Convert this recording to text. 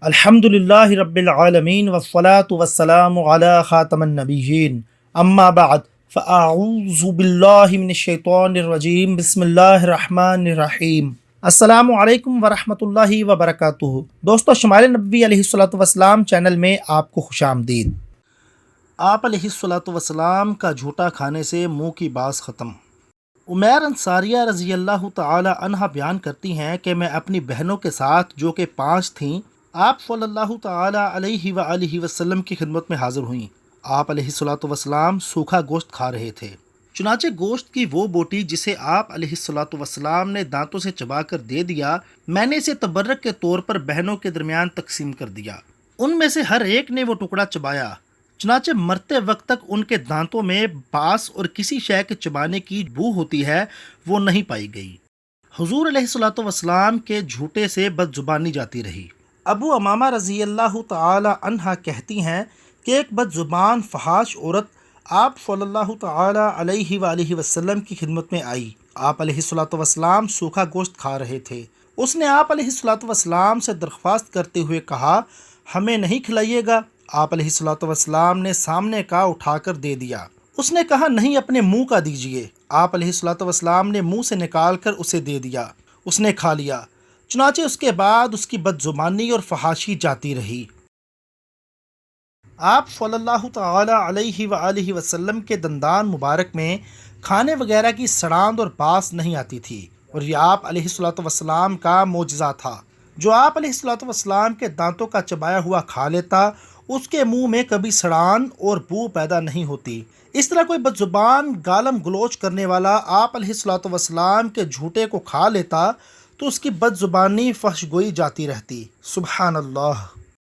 الحمدللہ رب العالمین والصلاة والسلام علی خاتم النبیین اما بعد فاعوذ باللہ من الشیطان الرجیم بسم اللہ الرحمن الرحیم۔ السلام علیکم ورحمۃ اللہ وبرکاتہ۔ دوستو، شمائل نبوی علیہ الصلوۃ والسلام چینل میں آپ کو خوش آمدید۔ آپ علیہ الصلوۃ والسلام کا جھوٹا کھانے سے منہ کی باز ختم۔ عمیر انصاریہ رضی اللہ تعالی عنہ بیان کرتی ہیں کہ میں اپنی بہنوں کے ساتھ، جو کہ 5 تھیں، آپ صلی اللہ تعالی علیہ وآلہ وسلم کی خدمت میں حاضر ہوئیں۔ آپ علیہ الصلوۃ والسلام سوکھا گوشت کھا رہے تھے۔ چنانچہ گوشت کی وہ بوٹی جسے آپ علیہ الصلوۃ والسلام نے دانتوں سے چبا کر دے دیا، میں نے اسے تبرک کے طور پر بہنوں کے درمیان تقسیم کر دیا۔ ان میں سے ہر ایک نے وہ ٹکڑا چبایا، چنانچہ مرتے وقت تک ان کے دانتوں میں بانس اور کسی شے کے چبانے کی بو ہوتی ہے، وہ نہیں پائی گئی۔ حضور علیہ الصلوۃ والسلام کے جھوٹے سے بد زبانی جاتی رہی۔ ابو امامہ رضی اللہ تعالی عنہ کہتی ہیں کہ ایک بد زبان فحاش عورت آپ صلی اللہ تعالی علیہ وآلہ وسلم کی خدمت میں آئی۔ آپ علیہ الصلوۃ والسلام سوکھا گوشت کھا رہے تھے۔ اس نے آپ علیہ الصلوۃ والسلام سے درخواست کرتے ہوئے کہا، ہمیں نہیں کھلائیے گا؟ آپ علیہ الصلوۃ والسلام نے سامنے کا اٹھا کر دے دیا۔ اس نے کہا، نہیں، اپنے منہ کا دیجیے۔ آپ علیہ الصلوۃ والسلام نے منہ سے نکال کر اسے دے دیا۔ اس نے کھا لیا۔ چنانچہ اس کے بعد اس کی بد زبانی اور فحاشی جاتی رہی۔ آپ صلی اللہ تعالی علیہ وآلہ وسلم کے دندان مبارک میں کھانے وغیرہ کی سڑاند اور باس نہیں آتی تھی، اور یہ آپ علیہ الصلوۃ والسلام کا معجزہ تھا۔ جو آپ علیہ الصلوۃ والسلام کے دانتوں کا چبایا ہوا کھا لیتا، اس کے منہ میں کبھی سڑان اور بو پیدا نہیں ہوتی۔ اس طرح کوئی بد زبان گالم گلوچ کرنے والا آپ علیہ الصلوۃ والسلام کے جھوٹے کو کھا لیتا تو اس کی بد زبانی فحش گوئی جاتی رہتی۔ سبحان اللہ۔